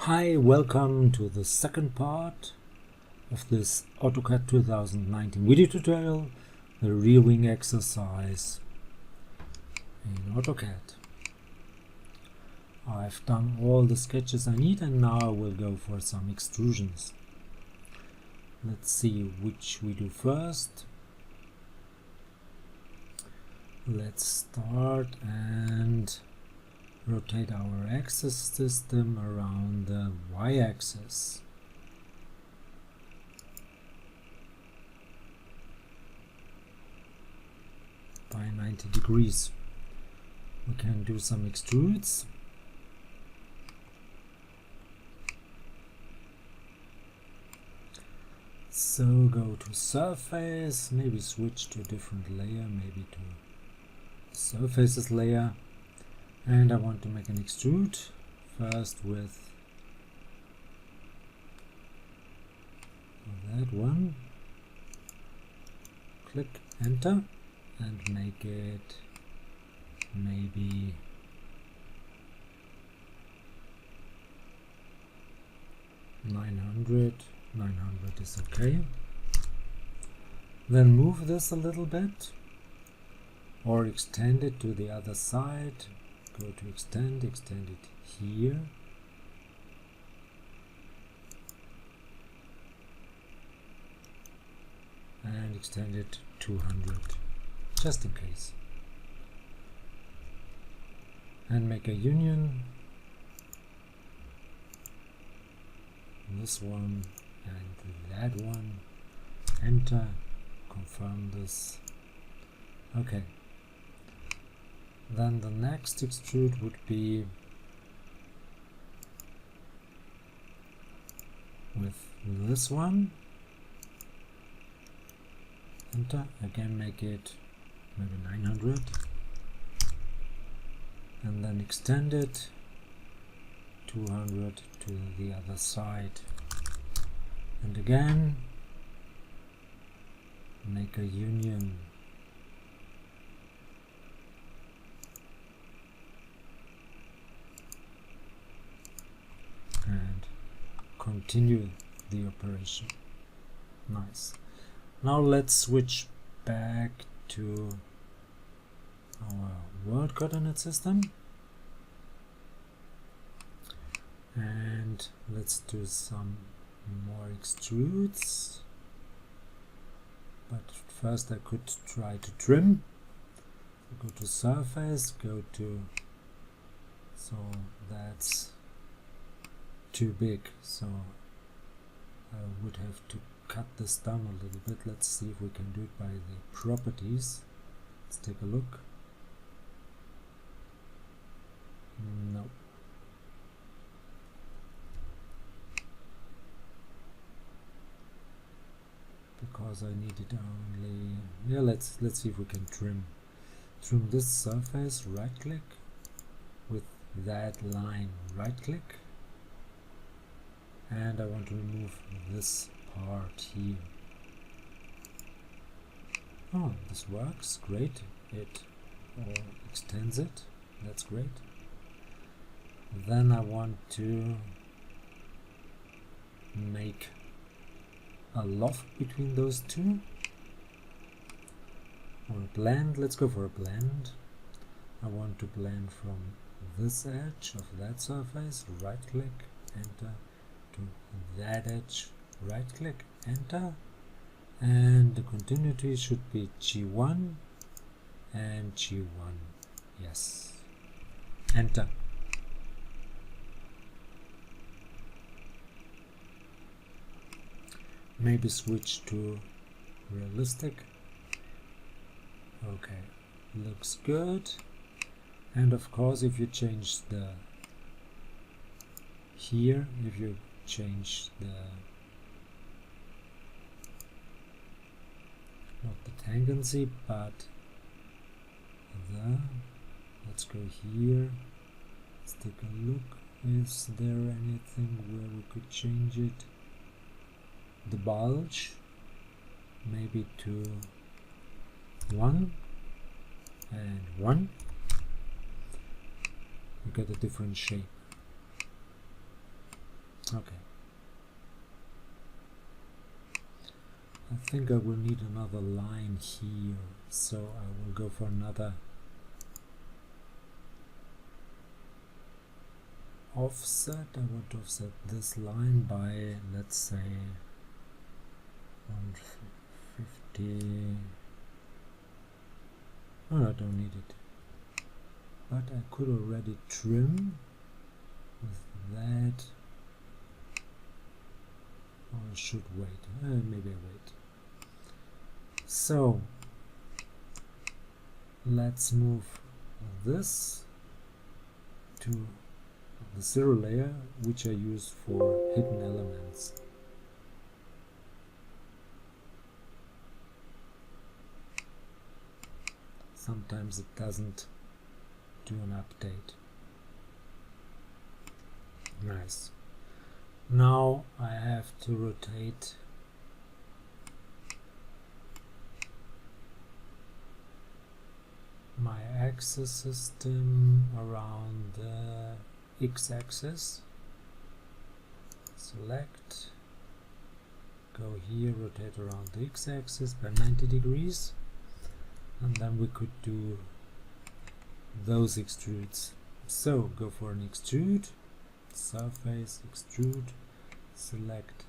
Hi, welcome to the second part of this AutoCAD 2019 video tutorial, the rear wing exercise in AutoCAD. I've done all the sketches I need and now I will go for some extrusions. Let's see which we do first. Let's start and rotate our axis system around the y-axis. By 90 degrees. We can do some extrudes. So go to surface, maybe switch to a different layer, maybe to surfaces layer. And I want to make an extrude first with that one. Click enter and make it maybe 900. 900 is okay. Then move this a little bit or extend it to the other side. Go to extend it here. And extend it 200, just in case. And make a union. This one and that one. Enter, confirm this. Okay. Then the next extrude would be with this one. Enter, again make it maybe 900 and then extend it 200 to the other side and again make a union. And continue the operation. Nice. Now let's switch back to our world coordinate system and let's do some more extrudes. But first I could try to trim. Go to surface, go to, so that's too big, so I would have to cut this down a little bit. Let's see if we can do it by the properties. Let's take a look. No. Because I need it only, yeah, let's see if we can trim this surface, right click with that line, right click. And I want to remove this part here. Oh, this works great. It extends it. That's great. Then I want to make a loft between those two. Or a blend. Let's go for a blend. I want to blend from this edge of that surface. Right click, enter. To that edge, right click, enter, and the continuity should be G1 and G1. Yes, enter. Maybe switch to realistic. Okay, looks good. And of course, if you change the here, if you change the not the tangency but the, let's go here, let's take a look. Is there anything where we could change it? The bulge maybe to 1 and 1. You get a different shape. Okay. I think I will need another line here, so I will go for another offset. I want to offset this line by, let's say, 150. Oh, I don't need it. But I could already trim with that. Or I should wait. Maybe I wait. So let's move this to the zero layer, which I use for hidden elements. Sometimes it doesn't do an update. Nice. Now I have to rotate my axis system around the x-axis. Select, go here, rotate around the x-axis by 90 degrees, and then we could do those extrudes. So go for an extrude, surface, extrude, select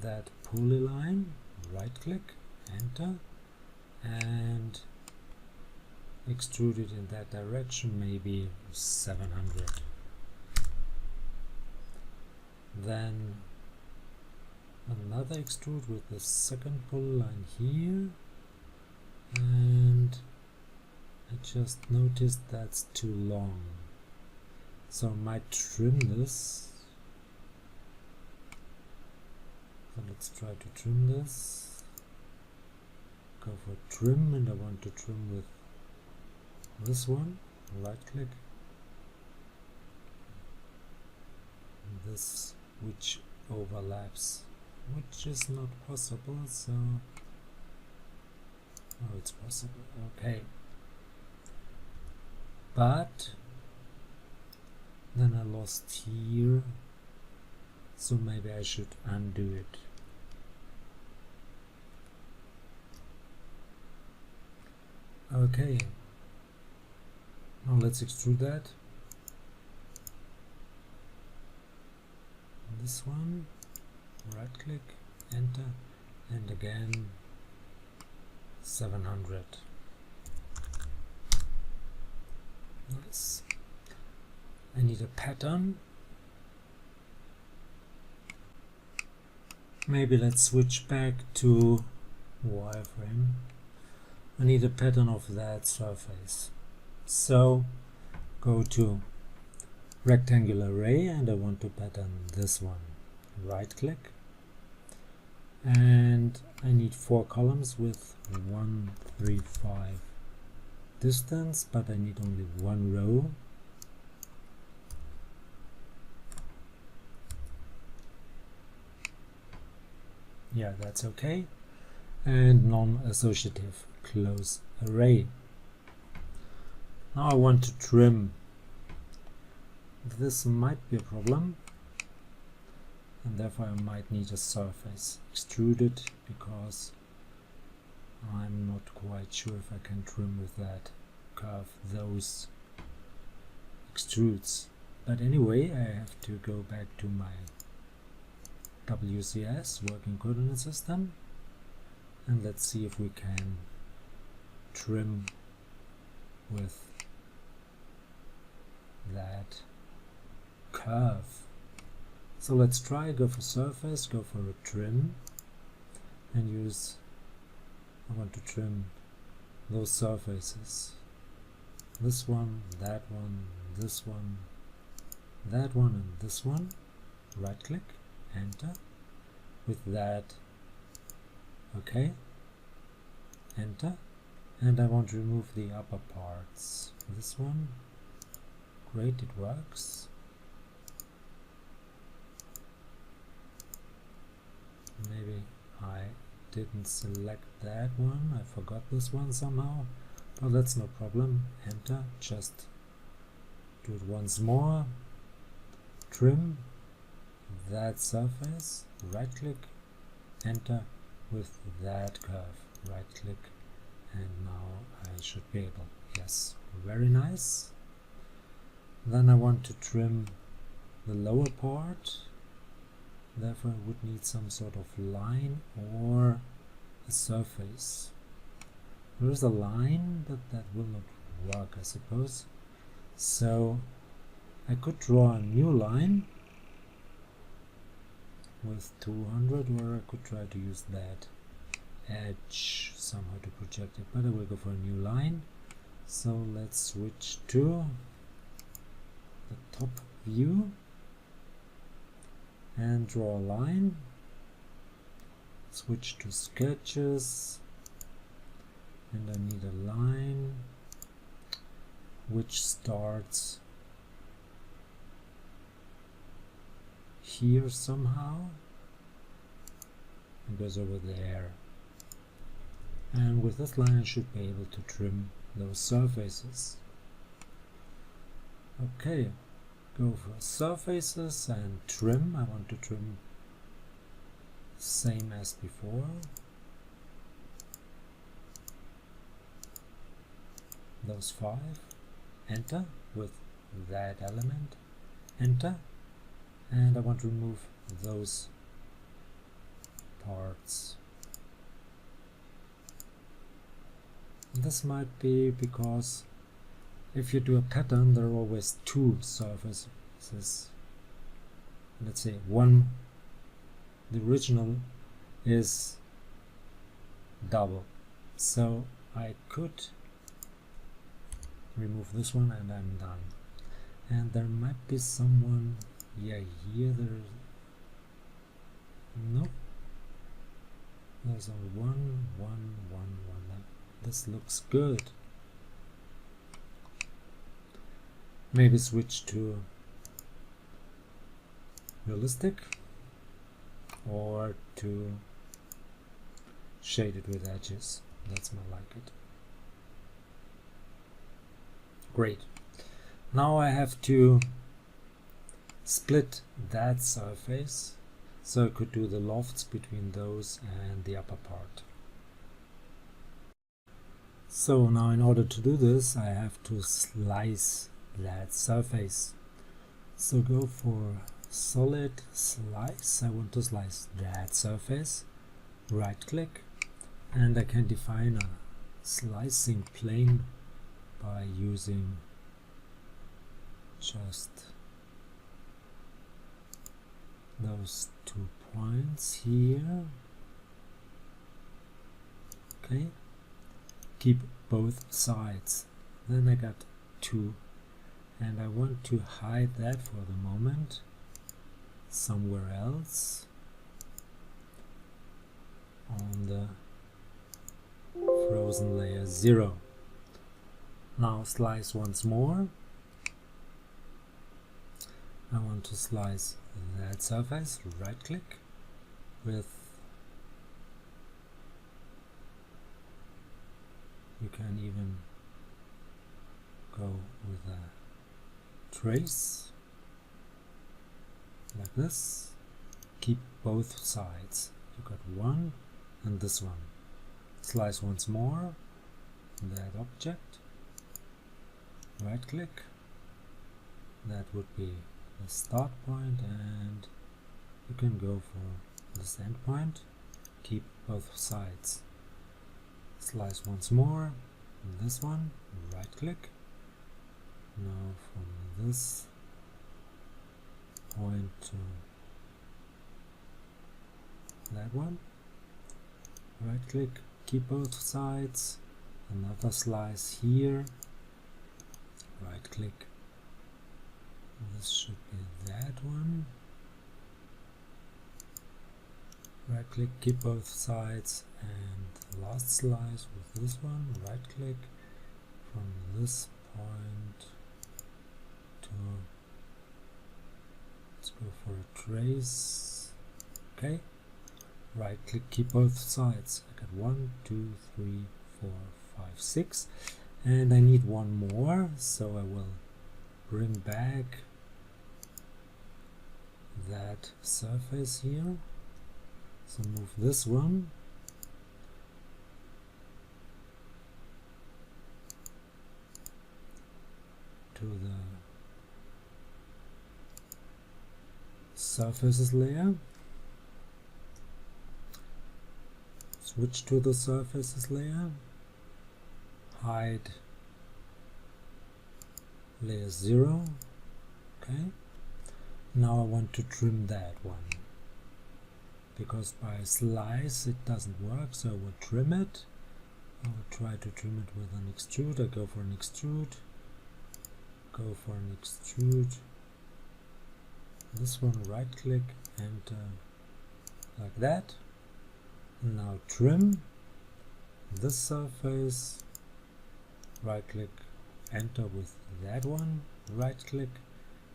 that polyline, right click, enter, and extrude it in that direction, maybe 700. Then another extrude with the second polyline here, and I just noticed that's too long, so I might trim this. So let's try to trim this. Go for trim, and I want to trim with this one, right click, this which overlaps, which is not possible, so oh, it's possible, okay, but then I lost here, so maybe I should undo it. Okay, now let's extrude that. This one, right click, enter, and again 700. Nice. I need a pattern. Maybe let's switch back to wireframe. I need a pattern of that surface. So go to rectangular array, and I want to pattern this one. Right click, and I need 4 columns with 1, 3, 5 distance, but I need only 1 row. Yeah, that's okay. And non-associative, close array. Now I want to trim. This might be a problem, and therefore I might need a surface extruded, because I'm not quite sure if I can trim with that curve those extrudes. But anyway, I have to go back to my WCS, working coordinate system, and let's see if we can trim with that curve. So let's try, go for surface, go for a trim, and use, I want to trim those surfaces. This one, that one, this one, that one, and this one. Right click, enter, with that, okay, enter, and I want to remove the upper parts. This one, great, it works. Maybe I didn't select that one, I forgot this one somehow, but that's no problem. Enter, just do it once more, trim, that surface, right click, enter with that curve, right click, and now I should be able, yes, very nice. Then I want to trim the lower part, therefore I would need some sort of line or a surface. There is a line, but that will not work, I suppose. So I could draw a new line with 200, or I could try to use that edge somehow to project it, but I will go for a new line. So let's switch to the top view and draw a line. Switch to sketches, and I need a line which starts here somehow and goes over there, and with this line I should be able to trim those surfaces. Okay, go for surfaces and trim. I want to trim same as before. Those 5, enter with that element, enter, and I want to remove those parts. This might be because if you do a pattern there are always 2 surfaces. Let's say one, the original is double, so I could remove this one and I'm done. And there might be someone, yeah, here there's no, there's only one. This looks good. Maybe switch to realistic or to shaded with edges. That's more like it. Great. Now I have to split that surface so I could do the lofts between those and the upper part. So now in order to do this I have to slice that surface. So go for solid slice. I want to slice that surface, right click, and I can define a slicing plane by using just those 2 points here. Okay, keep both sides. Then I got 2, and I want to hide that for the moment somewhere else on the frozen layer 0. Now slice once more. I want to slice that surface, right click with, you can even go with a trace like this. Keep both sides. You got one and this one. Slice once more that object, right click, that would be the start point, and you can go for this end point. Keep both sides. Slice once more this one, right click. Now from this point to that one, right click, keep both sides. Another slice here, right click, this should be that one, right click, keep both sides, and the last slice with this one, right click, from this point to, let's go for a trace. Okay, right click, keep both sides. I got 1, 2, 3, 4, 5, 6, and I need one more, so I will bring back that surface here. So move this one to the surfaces layer. Switch to the surfaces layer. Hide layer 0. Okay. Now I want to trim that one, because by slice it doesn't work, so I will trim it. I will try to trim it with an extrude. I go for an extrude. Go for an extrude. This one, right click, enter, like that. And now trim this surface, right click, enter with that one, right click,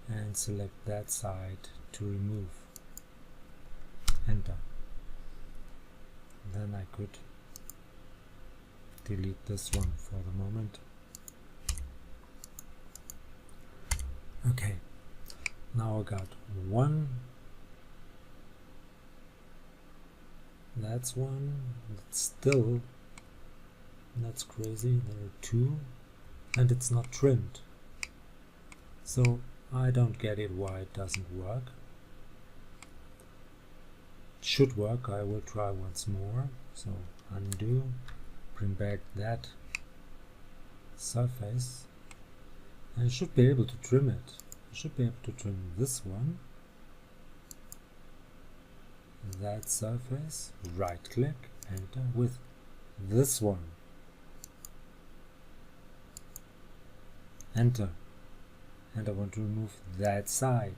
and select that side to remove. Enter. Then I could delete this one for the moment. Okay, now I got one. That's one. It's still, that's crazy. There are two, and it's not trimmed. So I don't get it why it doesn't work. It should work. I will try once more. So undo, bring back that surface, and I should be able to trim it. I should be able to trim this one, that surface, right click, enter with this one, enter, and I want to remove that side.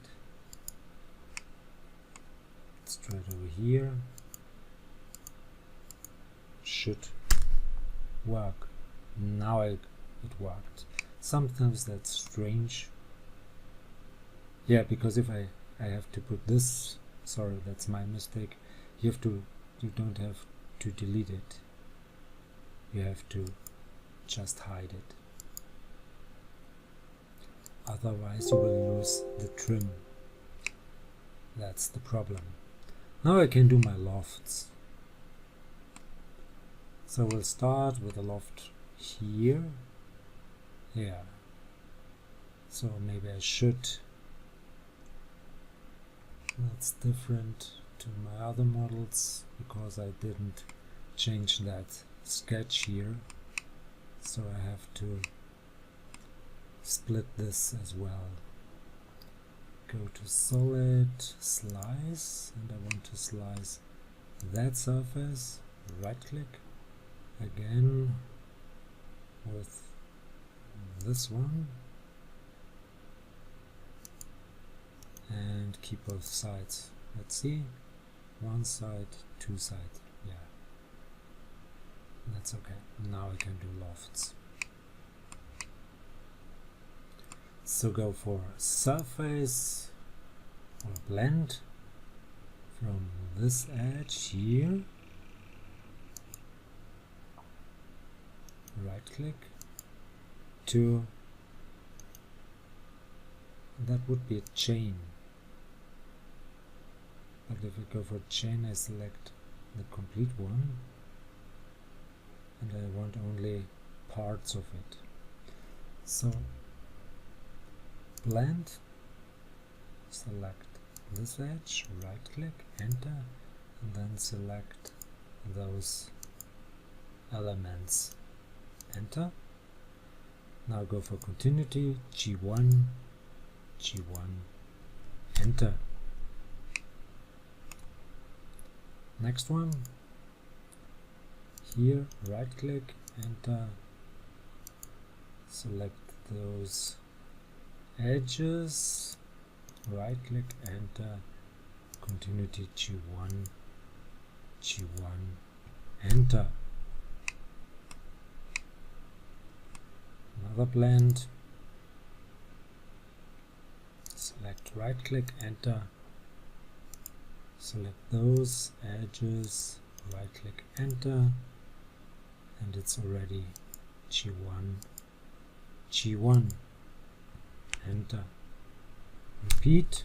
Let's try it over here. Should work. Now it worked. Sometimes that's strange. Yeah, because if I have to put this, sorry, that's my mistake. You don't have to delete it. You have to just hide it. Otherwise you will lose the trim. That's the problem. Now I can do my lofts. So we'll start with a loft here. Yeah. So maybe I should. That's different to my other models because I didn't change that sketch here. So I have to split this as well. Go to solid, slice, and I want to slice that surface, right click, again with this one, and keep both sides. Let's see, one side, two sides, yeah, that's okay. Now I can do lofts. So go for surface or blend from this edge here, right click to, that would be a chain, but if I go for chain I select the complete one and I want only parts of it. So blend, select this edge, right click, enter, and then select those elements, enter. Now go for continuity, G1, enter. Next one, here, right click, enter, select those edges, right click, enter, continuity, G1, enter. Another blend, select right click, enter, select those edges, right click, enter, and it's already G1, enter. Repeat,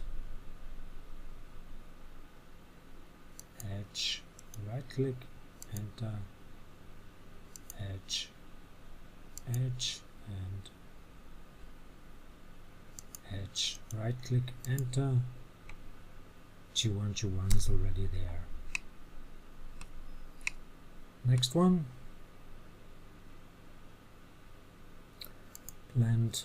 edge, right click, enter, edge, edge, and edge, right click, enter. G1 is already there. Next one, blend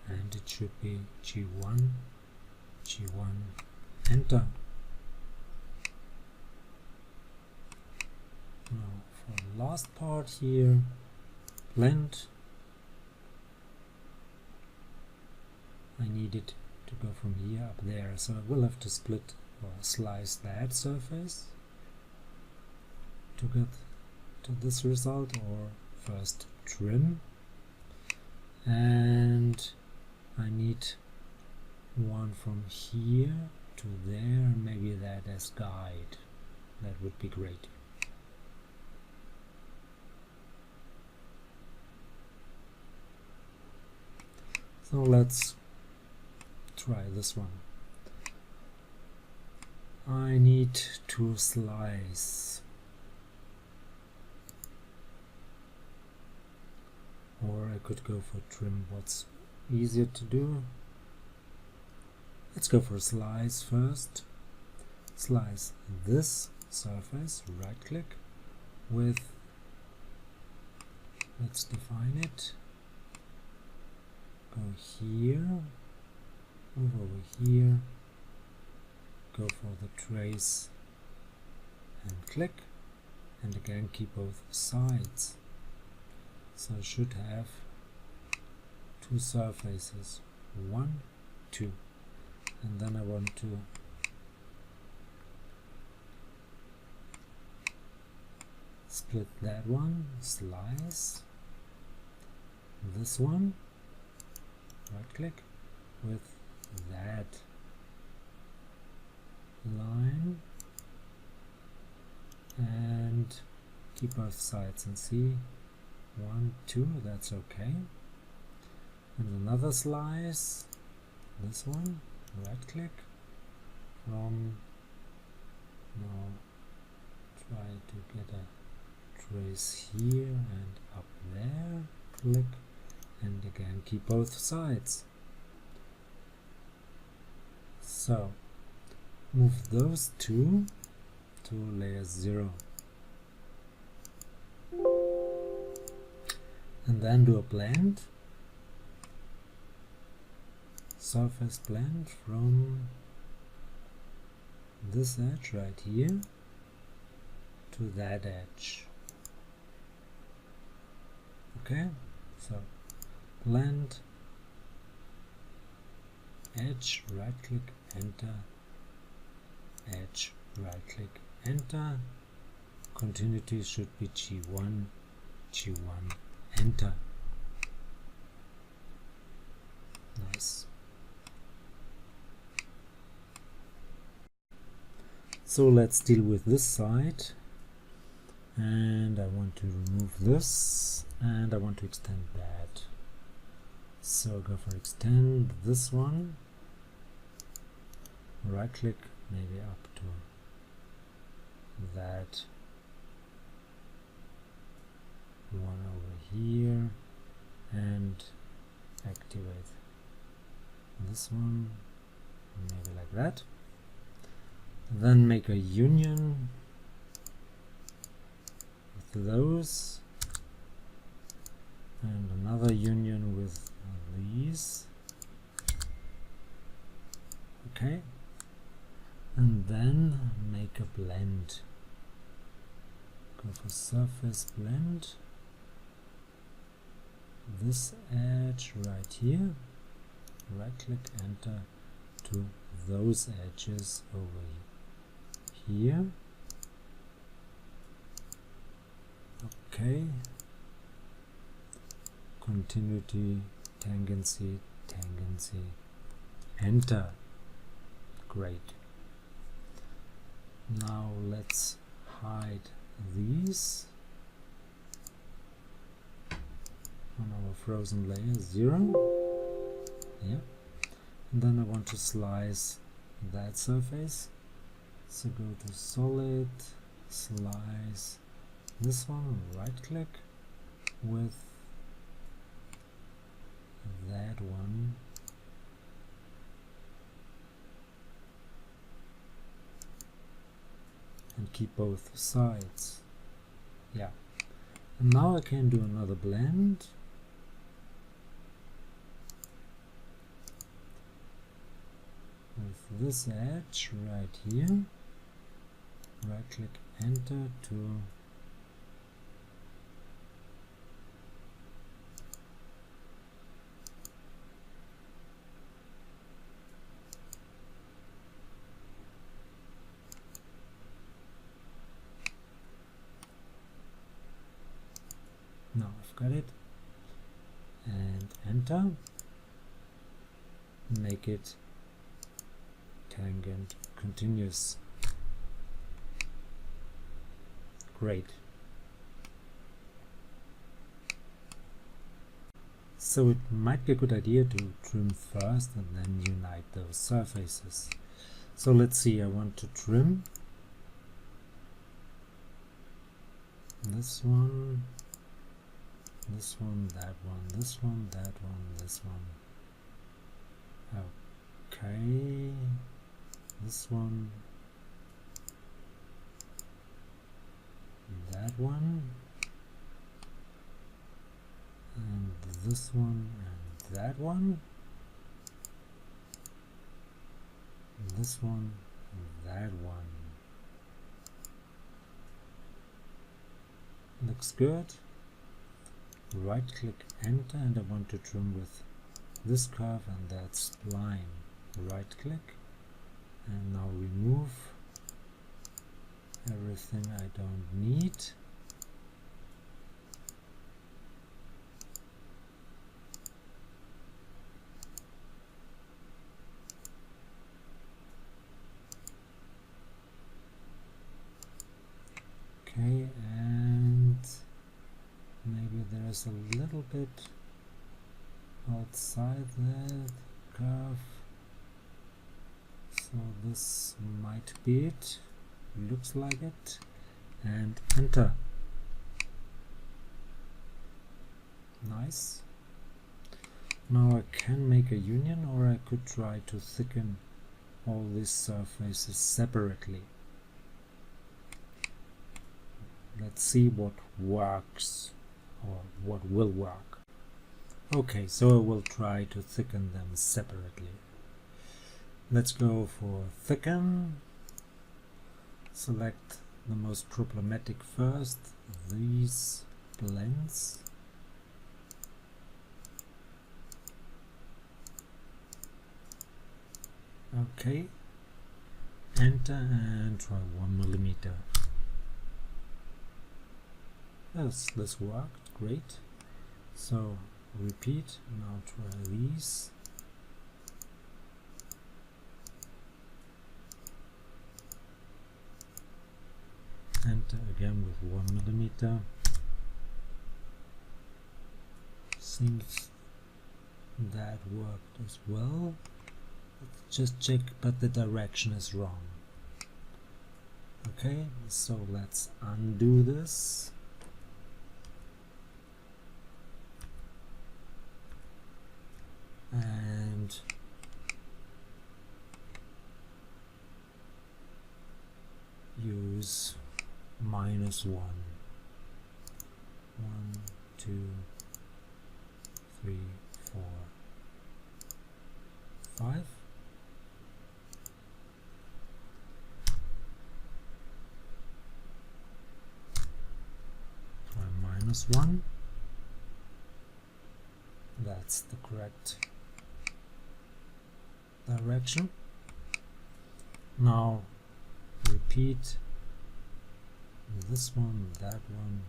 and it should be G1, enter. Now for the last part here, blend. I need it to go from here up there, so I will have to split or slice that surface to get to this result, or first trim. And I need one from here to there, maybe that as guide. That would be great. So let's try this one. I need to slice, or I could go for trim. What's easier to do? Let's go for slice first. Slice this surface, right click with, let's define it, go here, move over here, go for the trace and click, and again keep both sides. So I should have two surfaces, 1, 2, and then I want to split that one, slice this one, right click with that line and keep both sides and see 1, 2, that's okay. And another slice, this one, right click from, now try to get a trace here and up there, click, and again keep both sides. So move those two to layer 0 and then do a blend, surface blend from this edge right here to that edge. Okay, so blend, edge, right click, enter, edge, right click, enter. Continuity should be G1, enter. Nice. So let's deal with this side, and I want to remove this and I want to extend that. So go for extend this one, right click, maybe up to that one over here, and activate this one, maybe like that. Then make a union with those, and another union with these. Okay, and then make a blend. Go for surface blend, this edge right here, right click, enter, to those edges over here. Okay, continuity, tangency, enter. Great. Now let's hide these on our frozen layer, 0. Yeah. And then I want to slice that surface. So go to Solid, Slice this one, right click with that one. And keep both sides. Yeah. And now I can do another blend. With this edge right here. Right click, enter to now I've got it, and enter, make it tangent continuous. Great. So it might be a good idea to trim first and then unite those surfaces. So let's see, I want to trim this one, this one, that one, this one, that one, this one. Okay, this one, that one, and this one, and that one, and this one, and that one. Looks good. Right click, enter, and I want to trim with this curve and that spline. Right click, and now remove everything I don't need. Okay, and maybe there's a little bit outside that curve, so this might be it. Looks like it, and enter. Nice. Now I can make a union, or I could try to thicken all these surfaces separately. Let's see what works, or what will work. Okay, so I will try to thicken them separately. Let's go for thicken. Select the most problematic first, these blends. Okay, enter and try 1 millimeter. Yes, this worked, great. So repeat, now try these. Enter again with 1 millimeter. Seems that worked as well. Let's just check, but the direction is wrong. Okay, so let's undo this. And use -1. 1, 2, 3, 4, 5. Try -1. That's the correct direction. Now repeat this one, that one,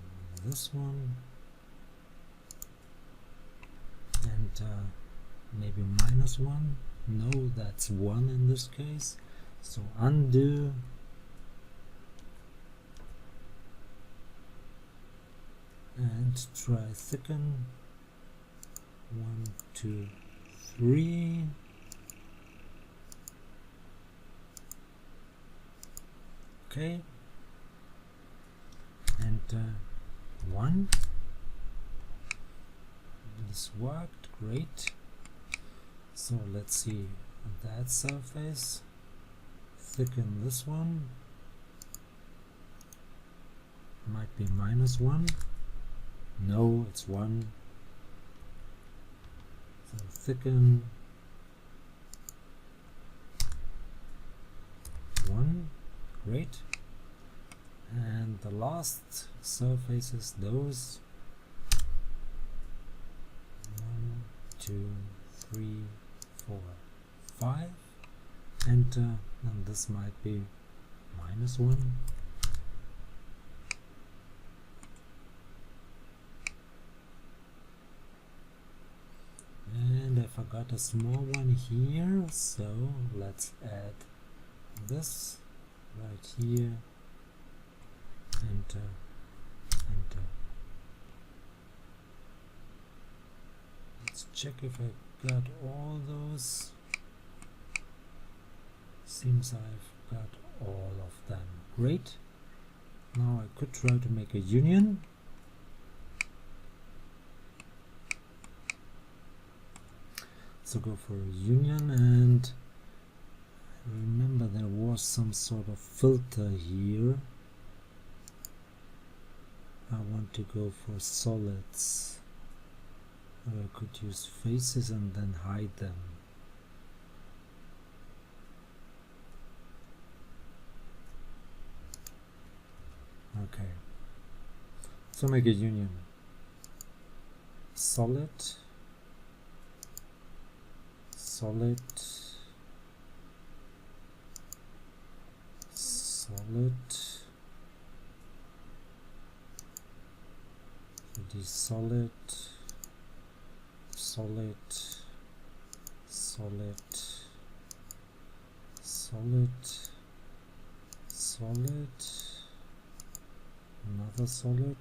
this one, and maybe -1. No, that's 1 in this case. So undo, and try thicken. 1, 2, 3. Okay, and 1. This worked great. So let's see that surface. Thicken this one. Might be -1. No, it's 1. So thicken 1. Great. And the last surfaces, those 1, 2, 3, 4, 5, enter, and this might be -1. And I forgot a small one here, so let's add this right here. Enter, enter. Let's check if I got all those. Seems I've got all of them. Great. Now I could try to make a union. So go for a union, and remember there was some sort of filter here. I want to go for solids. Or I could use faces and then hide them. Okay. So make a union. Solid, solid, solid. 3D solid, solid, solid, solid, solid, another solid,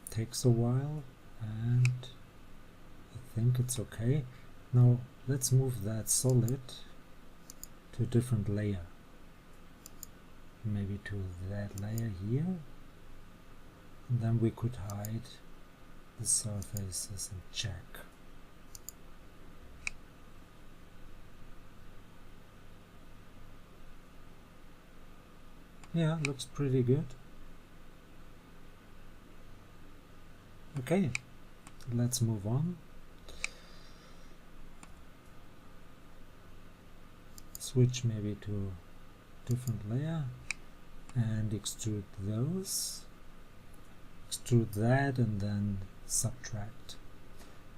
takes a while, and I think it's okay. Now let's move that solid to a different layer, maybe to that layer here, and then we could hide the surfaces and check. Yeah, looks pretty good. Okay, let's move on. Switch maybe to a different layer and extrude those. Extrude that and then subtract.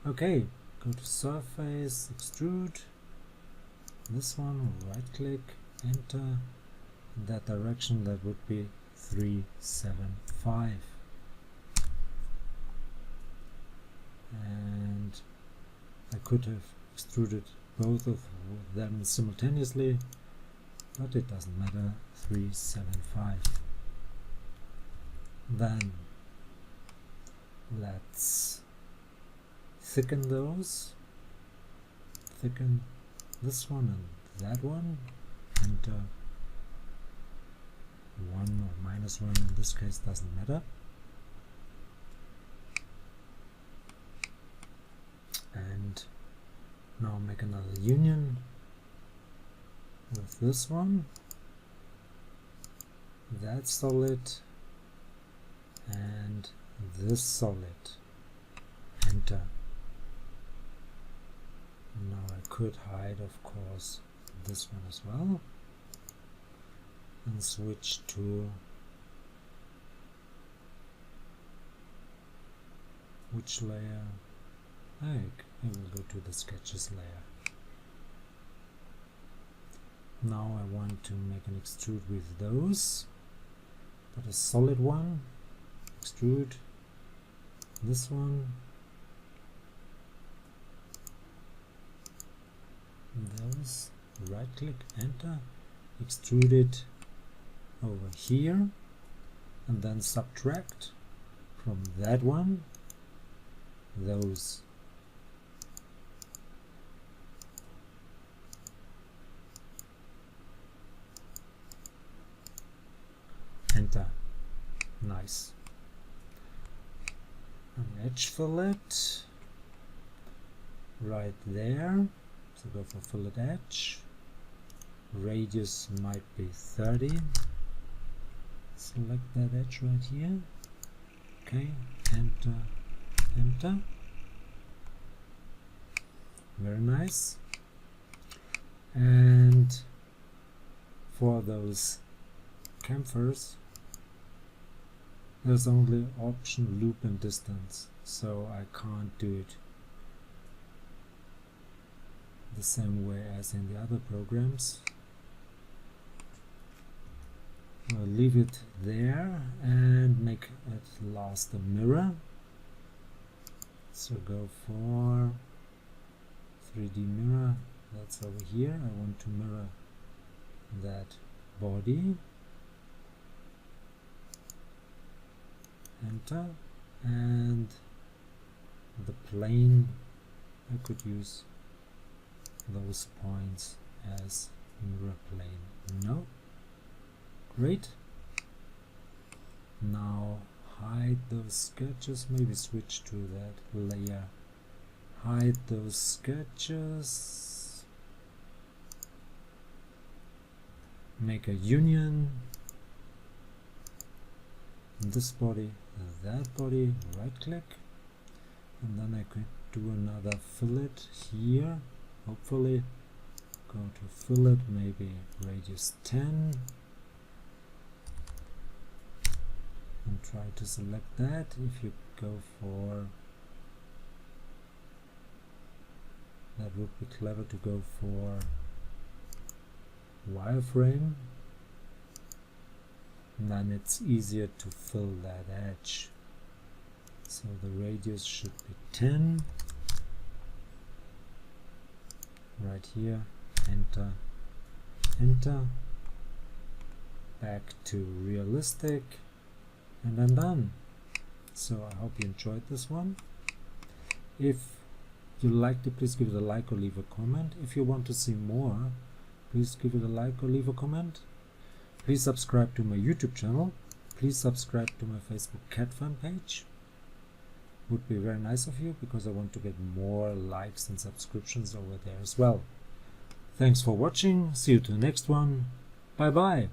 Okay, go to surface, extrude. This one, right click, enter. In that direction, that would be 375. And I could have extruded both of them simultaneously, but it doesn't matter. 375. Then let's thicken those. Thicken this one and that one. Enter 1 or -1 in this case, doesn't matter. And now make another union with this one, that solid, and this solid. Enter. Now I could hide, of course, this one as well, and switch to which layer? I will go to the sketches layer. Now I want to make an extrude with those, but a solid one. Extrude this one, those, right click, enter, extrude it over here, and then subtract from that one those. Enter. Nice. An edge fillet right there, so go for fillet edge. Radius might be 30. Select that edge right here. Okay, enter, enter. Very nice. And for those chamfers, there's only option loop and distance, so I can't do it the same way as in the other programs. I'll leave it there and make it last a mirror. So go for 3D mirror, that's over here. I want to mirror that body. Enter, and the plane, I could use those points as mirror plane. No. Great. Now hide those sketches, maybe switch to that layer. Hide those sketches. Make a union. This body, that body, right click, and then I could do another fillet here. Hopefully go to fillet, maybe radius 10, and try to select that. If you go for, that would be clever to go for wireframe, and then it's easier to fill that edge. So the radius should be 10. Right here, enter, enter, back to realistic, and I'm done. So I hope you enjoyed this one. If you liked it, please give it a like or leave a comment. If you want to see more, please give it a like or leave a comment. Please subscribe to my YouTube channel. Please subscribe to my Facebook Cat Fan page. Would be very nice of you, because I want to get more likes and subscriptions over there as well. Thanks for watching. See you to the next one. Bye bye.